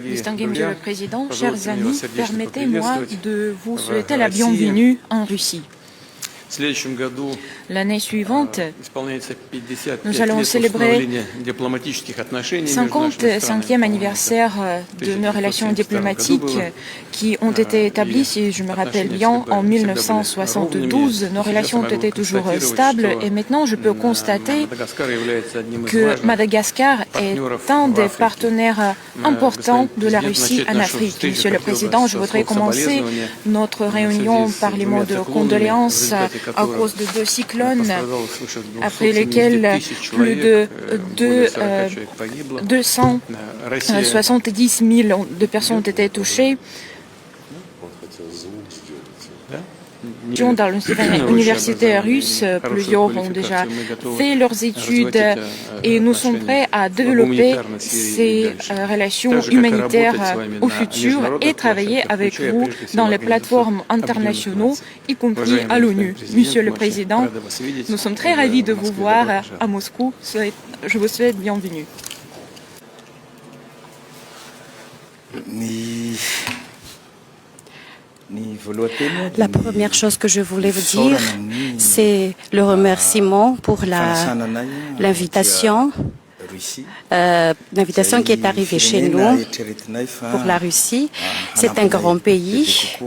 Distingué Monsieur le Président, chers amis, permettez-moi de vous souhaiter la bienvenue en Russie. L'année suivante, nous allons célébrer le 55e anniversaire de nos relations diplomatiques qui ont été établies, si je me rappelle bien, en 1972. Nos relations ont été toujours stables et maintenant je peux constater que Madagascar est un des partenaires importants de la Russie en Afrique. Monsieur le Président, je voudrais commencer notre réunion par les mots de condoléances à cause de deux cyclones après lesquels plus de 270 000 de personnes ont été touchées. Dans l'université russe, plusieurs ont déjà fait leurs études et nous sommes prêts à développer ces relations humanitaires au futur et travailler avec vous dans les plateformes internationales, y compris à l'ONU. Monsieur le Président, nous sommes très ravis de vous voir à Moscou. Je vous souhaite bienvenue. La première chose que je voulais vous dire, c'est le remerciement pour l'invitation qui est arrivée chez nous pour la Russie. C'est un grand pays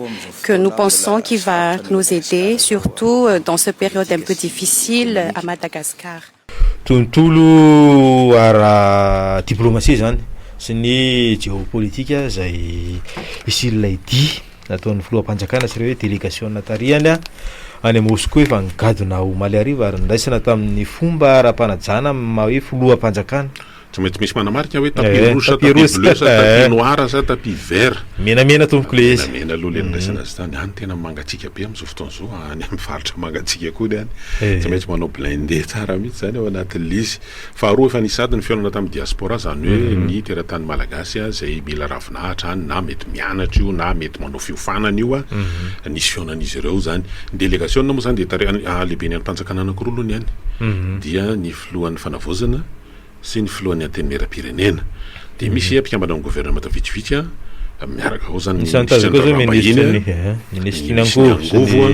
que nous pensons qu'il va nous aider, surtout dans cette période un peu difficile à Madagascar. Tontolo ara diplomatie zany sy ny géopolitika zay isilay dia nataon'ny filoham-panjakana sy ireo hoe délégation natariany any Moscou efa nigadona ho Maly Ariva ary niraisana tamin'ny fomba ara-panajana hoe filoham-panjakana. Tsy mety misy manamarika hoe tapis rouge, tapis bleu, tapis noir, tapis vert. Menamena tompoko le izy. Menamena aloha le niraisana azy tany. Any tena mangatsiaka be amin'izao fotoana izao, any amin'ny faritra mangatsiaka koa any. Tsy maintsy manao blindé tsara mihitsy zany ao anatin'ilay izy. Faharoa efa nisady ny fihaonana tamin'ny diaspora zany hoe ny teratany malagasy zay mila ravinahitra any na mety mianatra io na mety manao fiofanana io nisy fihaonan'izy ireo zany. Ny délégation moa zany dia lehibe ny mpanjakana anankiroa aloha any. Dia ny filohan'ny fanavozana sy ny filohan'ny antenimieram-pirenena dia misy mpikambana amin'ny gouvernement vitsivitsy miaraka ao zany ministre Tinangovo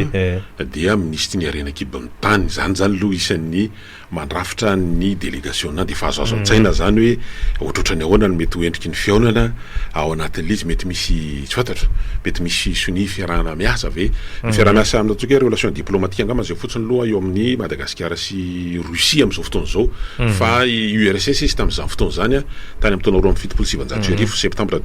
dia ministre ny Arenakiba amin'ny tany zany loha isan'ny mandrafitra ny délégation dia efa azo an-tsaina zany hoe ohatrotrany ahoana no mety hoendriky ny fihaonana ao anatin'ilay izy mety misy tsy fantatra mety misy sony fiarahana miasa ve ny fiarah-miasa amin'ny atsoka relation diplomatique angamba zay fotsiny loha eo amin'ny Madagascar sy Russie amin'izao fotoana izao fa URSS izy tamin'izany fotoana zany tany amin'ny taona 2017 septembre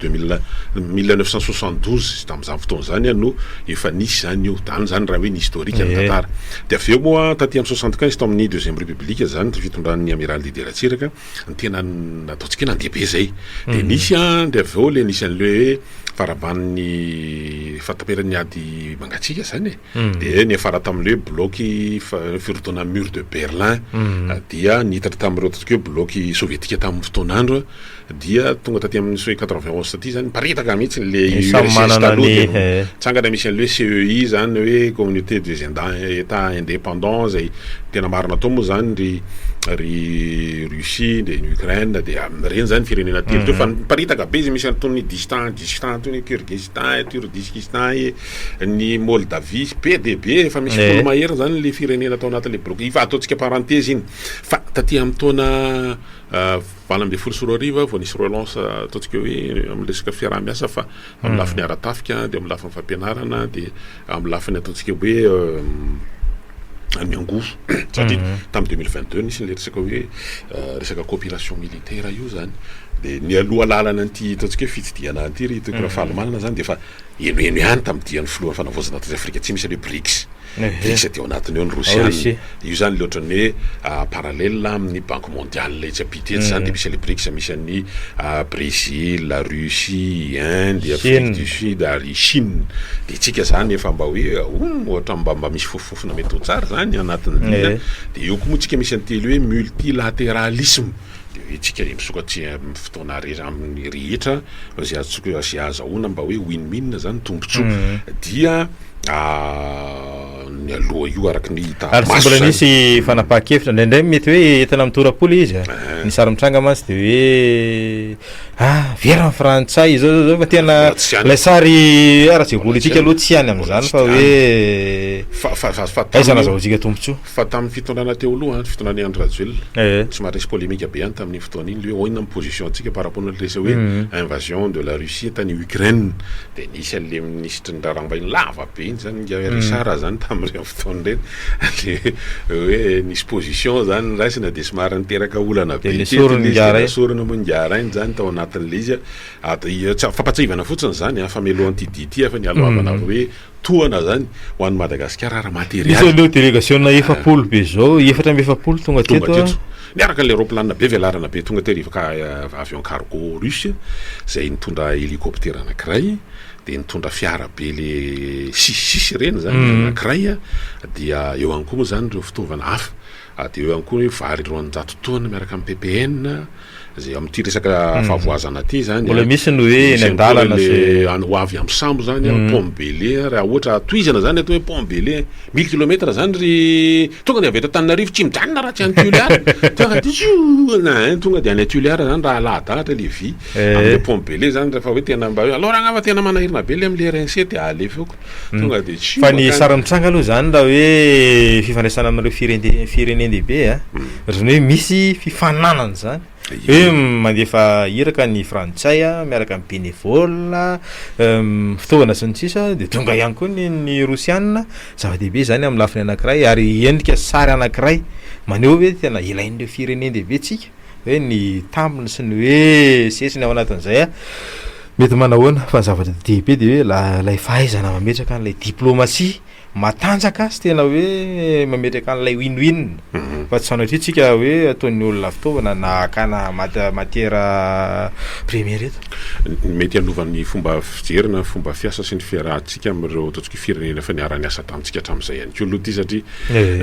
1972 tamin'izany fotoana zany no efa nisy zany io tany zany raha hoe ny historique ny tantara dia avy eo moa taty amin'ny 75 tao amin'ny deuxième république zany fitondran'ny amiral Didier Ratsiraka ny tena nataontsika nandeha be zay dia nisy dia avy eo le nisy an'le hoe faraban'ny fataperan'ny ady mangatsiaka zany dia ny afara tamin'le bloc firotona mur de Berlin dia nitatra tamin'ireo totsika hoe bloc soviétique tamin'ny fotoan'andro dia tonga taty amin'ny 91 taty zany paritaka mihitsy le URSS taloha tsangana misy an'le CEI zany hoe communauté des états indépendants zay tena marina tao moa zany ry Russie dia ny Ukraine dia reny zany firenena telo teo fa paritaka be izy misy antony Distan tony Kyrgyzstan Turkistan ny Moldavie PDB fa misy folo mahery zany le firenena tao anatin'le bloc ifa ataontsika parenthèse iny fa taty amin'ny taona 2024 vao nisy relance ataontsika hoe amin'ny resaka fiaraha-miasa fa amin'ny lafiny ara-tafika dia amin'ny lafiny fampianarana dia amin'ny lafiny ataontsika hoe miangovo satria tamin'ny 2022 nisy le resaka hoe resaka coopération militaire io zany de ny aloha lalana an'ity ataontsika hoe fitsidiana an'ity ry toeky raha fahalomanana zany de efa enoeno ihany tamin'ny dian'ny filohan'ny fanavozana taty Afrika tsy misy le BRICS BRICS teo anatiny eo ny Rosiana io zany le ohatran'ny hoe parallèle amin'ny banque mondiale tsy apitety zany de misy le BRICS misy an'ny Brésil, la Russie, Inde, Afrique du Sud ary Chine de tsika zany efa mba hoe ohatra mba misy fofofofona mety ho tsara zany anatin'ny de io koa moa tsika misy antely hoe multilatéralisme de tsika misokatry amin'ny fotoana amin'ny rehetra zay azahoana mba hoe win-win zany tombontsoa dia ny aloha io araky ny hita ary sy mbola nisy fanapahan-kevitra indraindray mety hoe entina mitorapoly izy ny sary mitranga mantsy de hoe vera amin'ny frantsay zao fa tena lay sary aratsy politika aloha tsy hany amin'izany fa hoe aiza nazahoantsika tombontsoa fa tamin'ny fitondrana teo aloha fitondrana André Rajoelina somary resy polémique be any tamin'ny fotoana iny le hoe oina position antsika par rapport nalesa hoe invasion de la Russie tany Ukraine de nisy an'le ministre ny rarambay lava be iny zany Richard zany tamin'ireny fotoana reny le hoe nisy position zany raisina de somary niteraka olana be sorona mondiara iny zany tao anatin'le izy fampatsahivana fotsiny zany famelohan'ity fa ny alohavana hoe toana zany ho an'ny Madagasikara ara matériel misy leo délégation efapolo be zao 7 tonga teto miaraka le aeroplanina be velarana be tonga terivaka avion cargo russe zay nitondra hélicoptère anankiray de nitondra fiara be le sisisy reny zany anankiray dia eo ihany koa moa zany reo fitaovana hafa de eo ihany koa vary 200 tonnes miaraka amin'ny PPN zay amin'ity resaka fahavoazana ty zany mbola misy ny hoe ny andalana ho avy amin'ny sambo zany pont Bélé raha ohatra toizana zany atao hoe pont Bélé 1000 km zany ry tonga de avy eto Antananarivo tsy mijanona raha tsy any Tuléar tonga de any Tuléar zany raha lahadahatra le vy amin'ny pont Bélé zany rehefa hoe tena mba hoe alors raha tena manahirina be le amin'ny RNC de alefako tonga de tsy fa ny sara mitsanga aloha zany raha hoe fifandraisana amin'ireo firenendehibe zany hoe misy fifananana zany hoe mandefa iraka ny frantsay miaraka amin'ny bénévole fitaovana sy ny sisa de tonga ihany koa ny Rosiana zava-dehibe zany amin'ny lafiny anankiray ary endrika sary anankiray maneho hoe tena ilain'ireo firenendehibe tsika hoe ny tambiny sy ny hoe sesiny ao anatin'izay mety manahoana fa ny zavatra dehibe de hoe lay fahaizana mametraka an'ilay diplomatie matanjaka sy tena hoe mametraka an'ilay win-win fa tsy sanatria tsika hoe ataon'ny olona fitaovana na akana matière première eto mety alovan'ny fomba fijerina fomba fiasa sy ny fiarahantsika amin'ireo ataontsika firenena fa niara-ny asa tamintsika hatramin'izay ihany koa aloha ty satria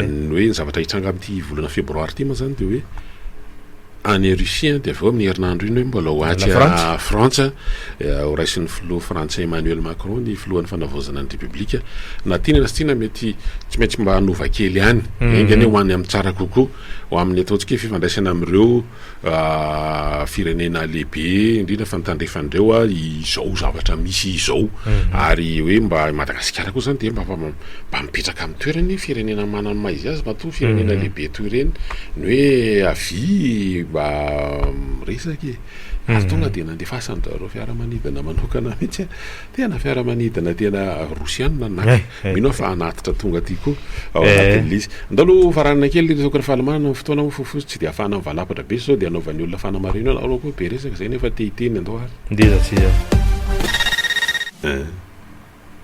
ny hoe ny zavatra hitranga amin'ity volana febroary ty ma zany de hoe any Russie de avy eo amin'ny herinandro iny hoe mbola ho atsy Frantsa ho raisin'ny filoha frantsay Emmanuel Macron ny filohan'ny fanavozana ny République na tiana na sy tiana mety tsy maintsy mba hanova kely ihany engany ho any amin'ny tsara kokoa ho amin'ny ataontsika fifandraisana amin'ireo firenena lehibe indrindra fa nitandrefandreo izao zavatra misy izao ary hoe mba Madagasikara koa zany de mba mipetraka amin'ny toerany firenena manana maha izy azy matoa firenena lehibe toy ireny ny hoe avy mba miresaky ary tonga de nandefasany zareo fiaramanidina manokana mihitsy tena fiaramanidina tena Rosiana na mino fa anatitra tonga ty koa ao anatin'le izy ndalo faranana kely tokony fahalamana fotoana fofotsy tsy de afahana mivalapatra be sao de anaovan'ny olona fanamarino arao koa be resaka zay nefa tehiteny andao ary ndeza tsy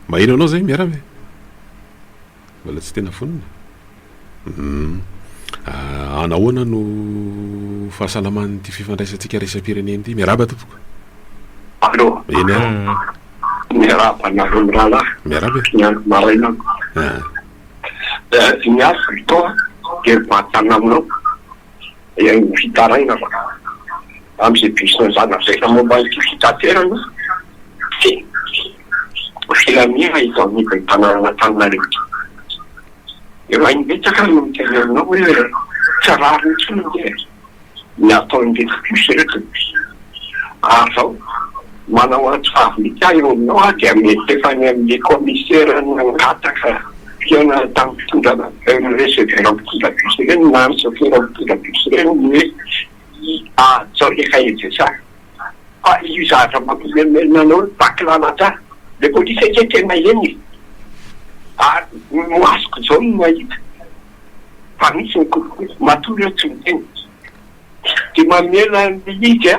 mahino anao zay miarave mbola tsy tena fonina anahoana no fahasalaman'ny ty fifandraisantsika resam-pireneny ty miaraba tompoko allo eny miaraba nareo mirahalahy miaraba niandro marainako niasa toa de matana aminao fitaraina fa am'izay business zany azaina momba ity fitaterana filamina ito amiva hitanana Antananarivo eo ainbetsaka no miteny aminao hoe tsy rary mitsiny de ny ataon'reto plus reto zao manao atsy fahavita eo aminao de mety efa ny amin'ny commissaire nangataka fiona tamin'ny fitondrana receveur mpitondra bus reny na chauffeur mpitondra bus reny hoe zao efa ejesa fa io zavatra mampimelomelona anao bakilana tsara le polisa ke tena eny ary moasiko zao no mahita fa misy matory eo tsy miteny de mamela izy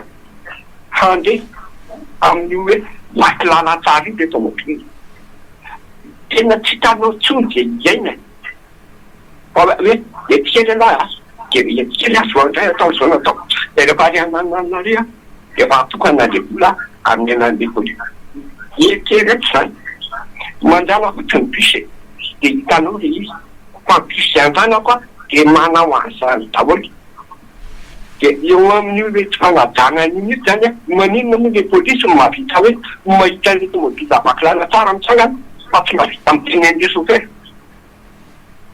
handeha amin'ny hoe maky lala tsara iny le tomobily tena tsy hitanao tsony de iaina hoe etikely aloha de etikely azo andray atao zao natao de rehefa ariananare de efa atokana le vola amin'ny anan'le vola etikely eto zany mandala fotsiny pisy de hitanao le izy fa pisy antanako de manao azany daholo de eo amin'ny hoe tsy fanadana iny zany maninona moa le polisy no mahavita hoe mahita le tomobily avaklana tsara mitsangana fa tsy mahavita miteny an'le chauffeur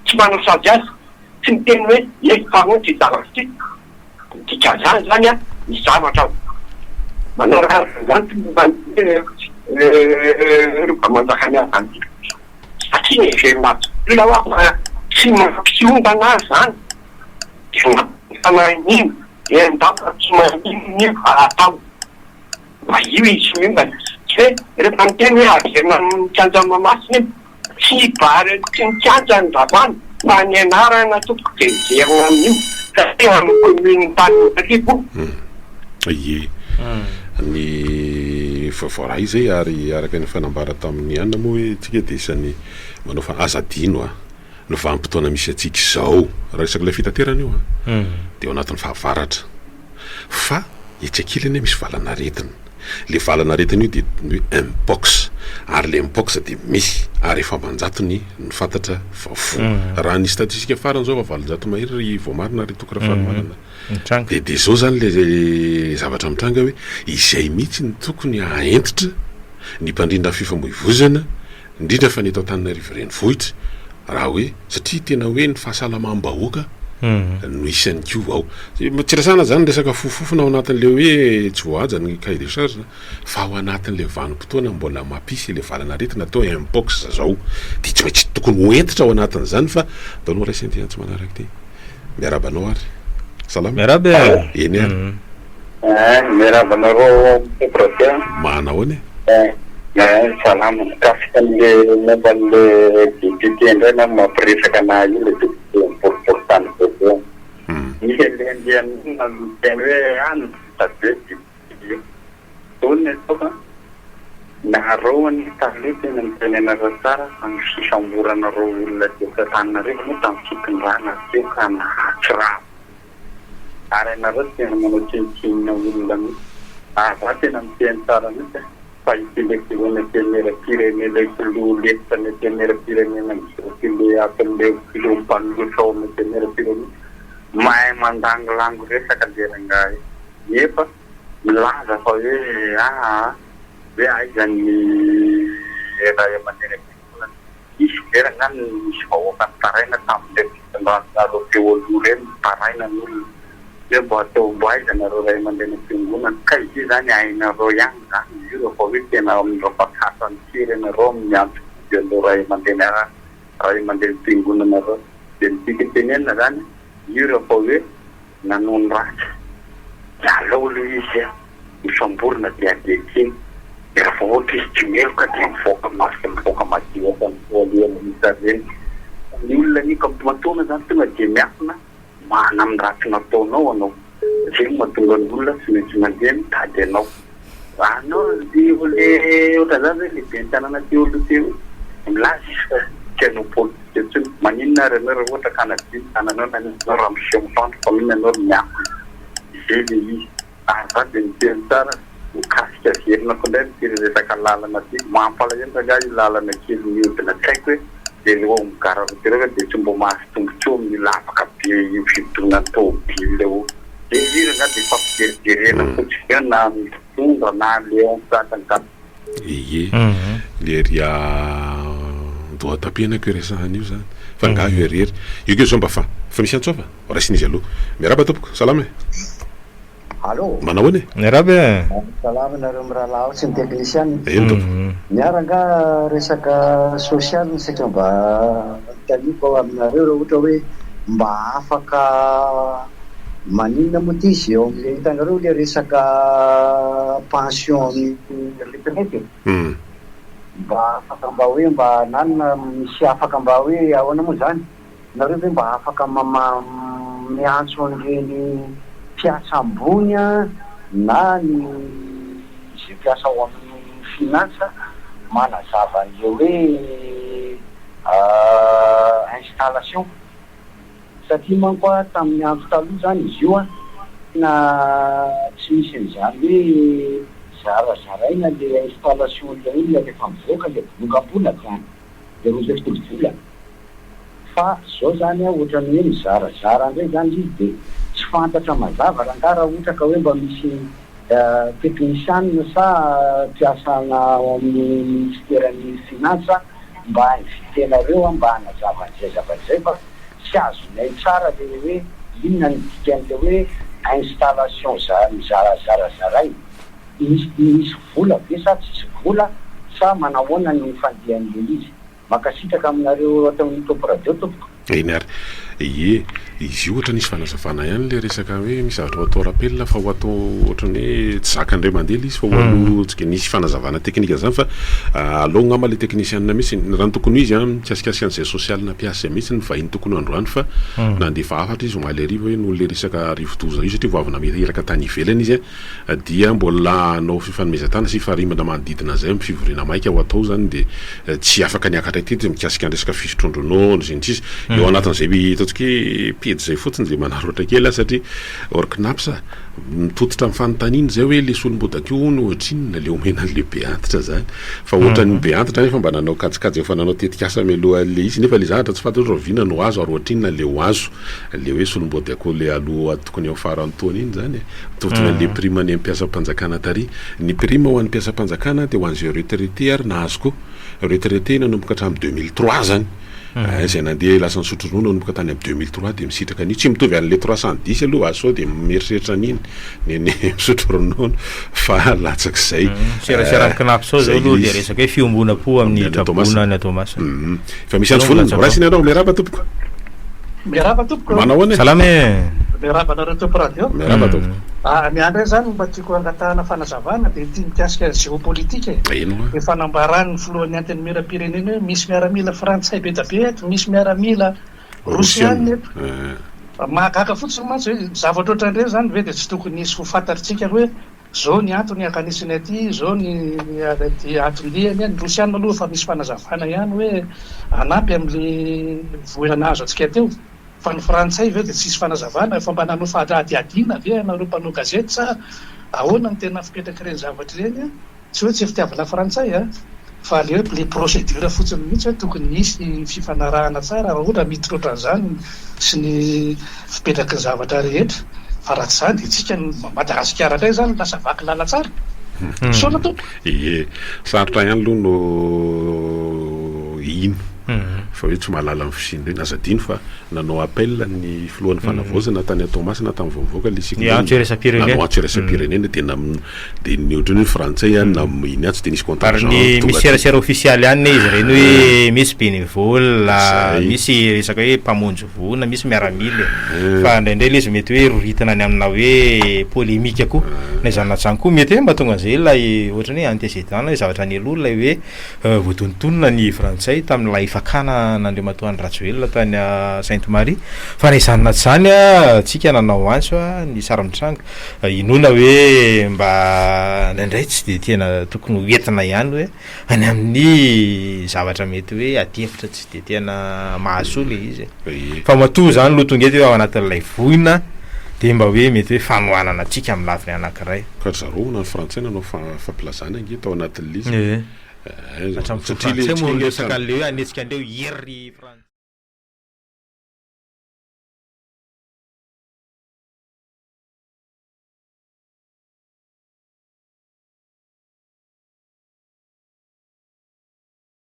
tsy manao sady azy tsy miteny hoe efa ty zavatra ty dika zany zany ny zavatra manao raha zany roba manjakany azany satria neverymaty lahoa tsy mampiombana azy zany de fanan'iny endaka tsy maninny atao mba io izy miombana tsy hoe rehefa miteny hoe averina mikanja mamasiny tsy bary tsy mikanja ny davany fa ny anarana topoko de miverina amin'io satria amin'ny commune tany ie ny vaovao ray zay ary araka ny fanambara tamin'ny anina moa hoe tsika de isany manao fa azadino no vanim-potoana misy atsika izao raha resaky ilay fitaterana io de ao anatin'ny fahavaratra fa etsy akilany misy valana aretina le valana aretina io de hoe impox ary le impox de misy ary efa manjatony ny fantatra vavo raha ny statistika farany zao fa valonjato mahery vao marina ary tokora fanomanana de zao zany le zavatra mitranga hoe izay mihitsy ny tokony aentitra ny mpandrindra fifamoivozana indrindra fa ny eto Antananarivo renivohitra raha hoe satria tena hoe ny fahasalamam-bahoaka no isan'ny ko ao tsy rasana zany resaka fofofona ao anatin'le hoe tsy voaja ny cahier de charge fa ao anatin'le vanim-potoana mbola mampisy le valana aretina atao impox zao de tsy maintsy tokony hoentitra ao anatin'izany fa daonao ray senty tsy manaraky ty miarabanao ary salama miarabe eny ary miarabanareo professeur manao ane salama kafikan'le momban'le député indray na mampiresaka anahy io le député importante kokoa misy lendiany miteny hoe any tade député tony toka naharoany tale tena mitenenareo tsara fa ny fisamboranareo olona teo Antananarivo moa tamin'ny fitondrana teo ka nahatsy raha ary anareo tena manao tsinitsinina olona mihitsy za tena miteny tsara mihitsy fa itilekilona tenera-pirenena kilolefana tenera-pirenena misokile atin'le kilompanlosao tenera-pirenena mahay mandangolango resaka leranga nefa milaza fa hoe hoe aizany raha aman'ena isy vera ngany misy vahoaka ny taraina tamin'le fitondrano feoloha reny taraina n'olona hoe mbo atao mbo aizanareo ray aman-dreny am-piangonana ka izy zany ainareo ihany zany io rehefa hoe tena amin'ireo mpakasany firenareo miantso an'ireo ray aman-dreny ray aman-dreny am-piangonanareo de mitika tenenina zany io rehefa hoe nanony ratsy de aleo lo izy misamborona de adekiny de rehefa ohatra izy tsy meloka de mivoaka masika mivoaka madio fa mivoaliana misy reny ny olona ny kampimatoana zany tonga de miafina mana amin'ny ratsy nataonao anao zay mahatonga ny olona tsy maintsy mandeha mitady anao anao de ole ohatra zany hoe lehibe ny tanàna teo aloha teo milaza izy fa tsy hanao politika tsony maninona ary anao raha ohatra kanadiny tananao naninao raha miseho mitandro fa mihina anao ry miafina zay le izy ary za de miteny tsara mikasika verinako indray mitery resaka lalana ty mampalahelo raga io lalana kely miodina tsy haiko hoe de leo migaravatereo de tsy mbo mahazo tombontsoa amin'ny lavaka be io fidona tobile o de izy nga de fampijerijerena fotsiny na mitondra na le ansatanga ie le ria doa tapianako iresahany io zany fa nga io erery io ke zao mba fa misy antsoa fa raisiny izy aloha miaraba tompoko salama allo manao ane miarabe salama nareo mirahalaho sy ny teknisiany eny tompo miaranga resaka social ny satria mba taniko aminareo raha ohatra hoe mba afaka maninona moa ty izy eo am'le hitanareo le resaka pension amin'ny retraite mba afaka mba hoe mba nanona misy afaka mba hoe ahoana moa zany nareo hoe mba afaka miantso an'ireny fiasa ambony na ny izay mpiasa ao amin'ny finansa manazava an'ilay hoe installation satria manko tamin'ny andro taloha zany izy io na tsy misy an'izany hoe zarazaraina le installation le iny rehefa mivoaka le bolongam-bolaka zany le roa fitovola fa zao zany ohatrany hoe mizarazara ndray zany izy de tsy fantatra mazava raha ohatra ka hoe mba misy teknisianina sa mpiasana ao amin'ny ministeran'ny finansa mba invitenareo mba hanazava an'izay zavatra fa tsy azonay tsara le hoe inona ny dikan'le hoe installation mizarazarazaray misy vola ve sa tsisy vola sa manahoana ny fandehan'le izy makasitraka aminareo ataon'ny topo radio tompoko eny ary izy io ohatra nisy fanazavana ihany le resaka hoe misy zavatra atao rappel fa ho atao ohatrany hoe tsy zakandray mandela izy fa hoano tsika nisy fanazavana teknika zany fa alao ngamba le teknisianina mihitsy raha ny tokony izy mikasikasika an'izay sosialina mpiasa mihitsy ny vahiny tokony androany fa nandefa afatra izy omaly ariva hoe noho le resaka rivo-doza io satria voavina miraka tany ivelany izy dia mbola anao fifanomezantana sy farimana manodidina zay fivoriana maika ho atao zany de tsy afaka niakatra tety mikasika ny resaka fisotrondronono zay ntsisy eo anatin'izay ataontsika pedy zay fotsiny zay manarotra kely satria orknapsa mitototra amin'ny fanontaniana zay hoe le solom-bodakio no ohatrinona le omena le be antitra zany fa ohatrany be antitra nefa mba nanao kajikajy efa nanao tetikasa mialohan'le izy nefa le zavatra tsy fantatra rovina no azo ary ohatrinona le ho azo le hoe solom-bodakio le aloha tokony eo farantaona iny zany mitototra le prime ny mpiasam-panjakana tary ny prime ho an'ny mpiasam-panjakana dia ho an'izay retraité ary nahazo koa retraité nanomboka hatramin'ny 2003 zany zay nandeha lasa ny sotronono nanomboka tany amin'ny 2003 dia misitraka an'io tsy mitovy an'le 310 aloha aso dia mieritreritra an'iny ny misotro ronono fa latsak'izay seraserankinapisao zao aloha dia resaka hoe fiombona po amin'ny trabona ny Thomas fa misy andro volana raisiny ianao miaraba tompoko miaraba tompoko manao any salame miaraba nareo topo radio miaraba tompoko miandray zany mba tiako angatahana fanazavana dia tia mikasika géopolitique ny fanambarany filohan'ny antenimieram-pirenena hoe misy miaramila frantsay be da be eto misy miaramila rosiana eto mahagaga fotsiny mantsy hoe zavatra ohatrandreny zany ve dia tsy tokony nisy ho fantatritsika hoe zao ny antony akanisiny aty zao ny antondihany ny rosiana aloha fa misy fanazavana ihany hoe anampy amin'le voana azo atsika teo fa ny frantsay ve dia tsisy fanazavana fa mba nanao fahadiadiana ve nareo mpanao gazety sa ahoana ny tena fipetraka ireny zavatra ireny tsy hoe tsy fitiavana frantsay fa le procédure fotsiny mihitsy hoe tokony nisy fifanarahana tsara raha ohatra miditra ohatran'izany sy ny fipetraka ny zavatra rehetra fa raha tsy zany dia tsika Madagasikara indray zany lasa vaky lala tsara sona tompo sarotra ihany aloha no ino fa hoe tsy mahalala ny fisiny reny azadino fa nanao appel ny filohan'ny fanavozana tany Thomas na tamin'ny voavoaka le siknanao antseresa-pirenena dia ny ohatrany hoe frantsay na iny atsy dia nisy contact ary ny misy serasera ofisialy ihany izy reny hoe misy bénévole misy resaka hoe mpamonjy voana misy miaramily fa indraindray le izy mety hoe roritana ny amina hoe polémika koa na izanatsany koa mety hoe mba tonga an'izay ilay ohatrany hoe antécédent na zavatra ny aloha ilay hoe voatontonona ny frantsay tamin'ilay fakana nandriamatoany Ratjoelina tany Sainte Marie fa raha izany zany tsika nanao anso ny saramitranga inona hoe mba indraindray tsy dia tena tokony hoentina ihany hoe any amin'ny zavatra mety hoe atefitra tsy dia tena mahasoa izy fa matoa zany loha tonga eto hoe ao anatin'ilay voina dia mba hoe mety hoe fanohanana atsika amin'ny laviny anankiray ka zaroana ny frantsay nanao fampilazana ange tao anatin'lizy satria le hoe anetsika andreo hery